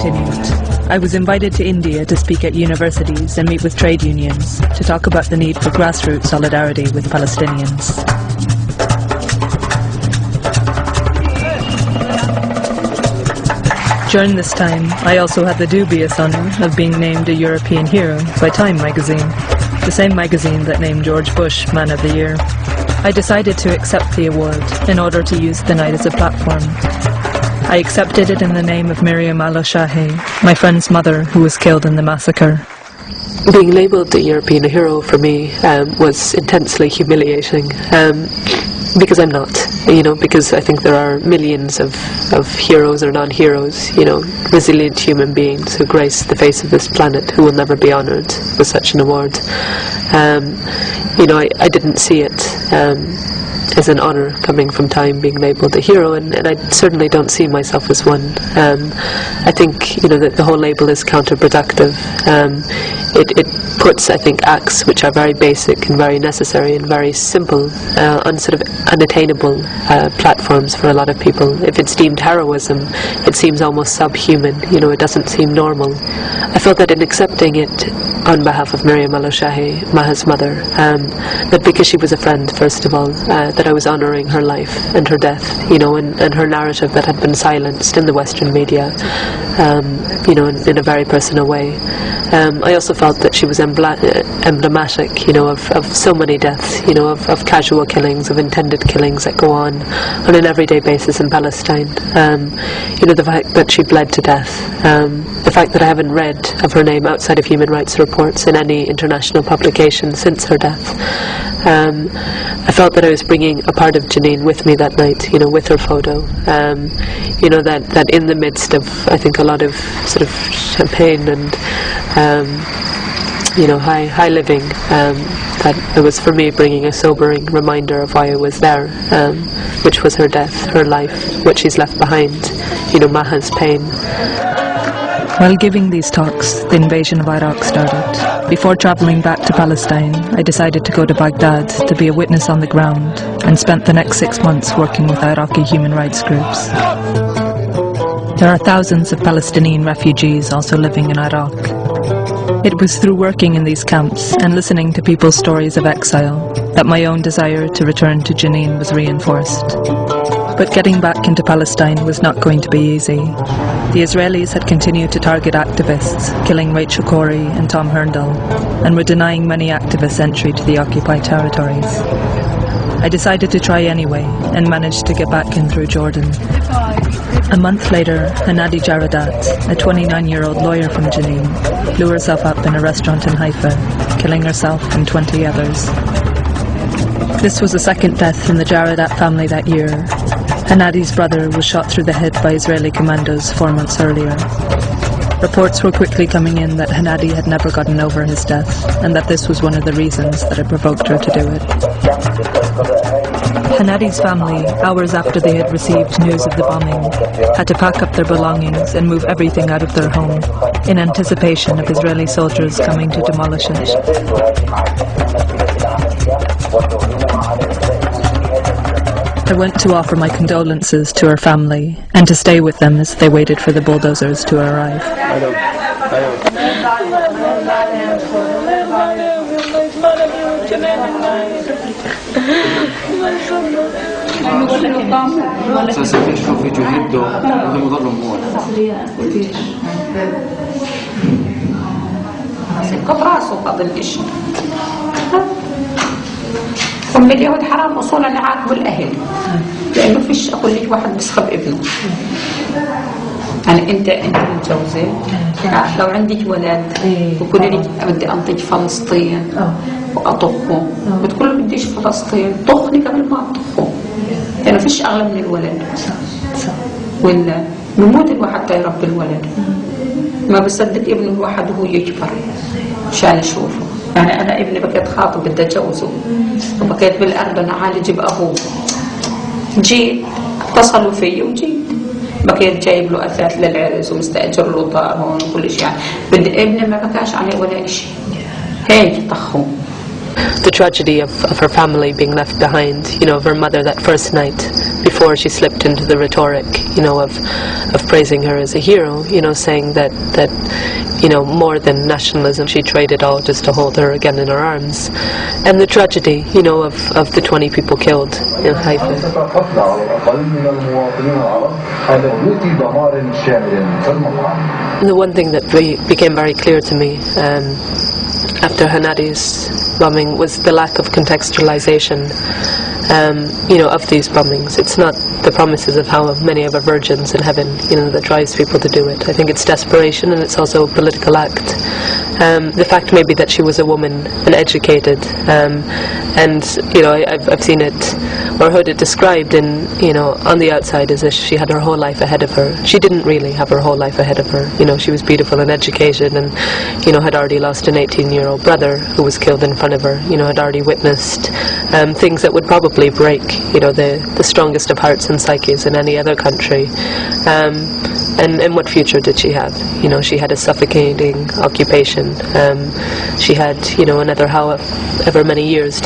continued. I was invited to India to speak at universities and meet with trade unions to talk about the need for grassroots solidarity with Palestinians. During this time, I also had the dubious honour of being named a European hero by Time magazine, the same magazine that named George Bush Man of the Year. I decided to accept the award in order to use the night as a platform. I accepted it in the name of Miriam al-Shahi, my friend's mother who was killed in the massacre. Being labelled a European hero for me was intensely humiliating. Because I'm not, because I think there are millions of heroes or non-heroes, resilient human beings who grace the face of this planet who will never be honoured with such an award. I didn't see it as an honour coming from Time being labelled a hero, and I certainly don't see myself as one. I think that the whole label is counterproductive. It puts, I think, acts which are very basic and very necessary and very simple on sort of unattainable platforms for a lot of people. If it's deemed heroism, it seems almost subhuman. It doesn't seem normal. I felt that in accepting it on behalf of Miriam al-Shahi, Maha's mother, that because she was a friend, first of all, that I was honouring her life and her death, and her narrative that had been silenced in the Western media, in a very personal way. I also felt that she was emblematic, of so many deaths, of casual killings, of intended killings that go on an everyday basis in Palestine. The fact that she bled to death, the fact that I haven't read of her name outside of human rights reports in any international publication since her death. I felt that I was bringing a part of Janine with me that night, with her photo. That in the midst of, I think, a lot of sort of champagne and high living, that it was for me bringing a sobering reminder of why I was there, which was her death, her life, what she's left behind, Maha's pain. While giving these talks, the invasion of Iraq started. Before travelling back to Palestine, I decided to go to Baghdad to be a witness on the ground, and spent the next 6 months working with Iraqi human rights groups. There are thousands of Palestinian refugees also living in Iraq. It was through working in these camps and listening to people's stories of exile that my own desire to return to Jenin was reinforced. But getting back into Palestine was not going to be easy. The Israelis had continued to target activists, killing Rachel Corrie and Tom Herndl, and were denying many activists entry to the occupied territories. I decided to try anyway, and managed to get back in through Jordan. A month later, Hanadi Jaradat, a 29-year-old lawyer from Jenin, blew herself up in a restaurant in Haifa, killing herself and 20 others. This was the second death in the Jaradat family that year. Hanadi's brother was shot through the head by Israeli commandos 4 months earlier. Reports were quickly coming in that Hanadi had never gotten over his death, and that this was one of the reasons that had provoked her to do it. Hanadi's family, hours after they had received news of the bombing, had to pack up their belongings and move everything out of their home, in anticipation of Israeli soldiers coming to demolish it. I went to offer my condolences to her family and to stay with them as they waited for the bulldozers to arrive. هم اليهود حرام اصولا يعاقبوا الاهل لانه فيش اقول لك واحد بيسخب ابنه. يعني انت متجوزه لو عندك ولد وكل لك بدي انطيك فلسطين واطخه بتقول له بديش فلسطين طخني قبل ما اطخه لانه فيش اغلى من الولد ولا بموت الواحد يربي الولد ما بصدق ابنه الواحد وهو يكبر عشان اشوفه. يعني أنا ابني بكيت خاطب بدي أجوزه وبكيت بالأردن أعالج بأبوه. جيت اتصلوا فيي وجيت بكيت جايب له أثاث للعرس ومستأجر له دار هون وكل شيء. يعني بدي ابني ما بكاش عليه ولا شيء. هيك طخوا. The tragedy of her family being left behind, of her mother that first night before she slipped into the rhetoric, of praising her as a hero, saying that more than nationalism, she traded all just to hold her again in her arms. And the tragedy, of the 20 people killed in Haifa. The one thing that became very clear to me after Hanadi's bombing was the lack of contextualization of these bombings. It's not the promises of how many of our virgins in heaven, that drives people to do it. I think it's desperation, and it's also a political act. The fact maybe that she was a woman and educated, and I've seen it or heard it described in on the outside as if she had her whole life ahead of her. She didn't really have her whole life ahead of her. She was beautiful and educated, and had already lost an 18-year-old brother who was killed in front of her. Had already witnessed things that would probably break the strongest of hearts and psyches in any other country. And what future did she have? She had a suffocating occupation. She had another however many years to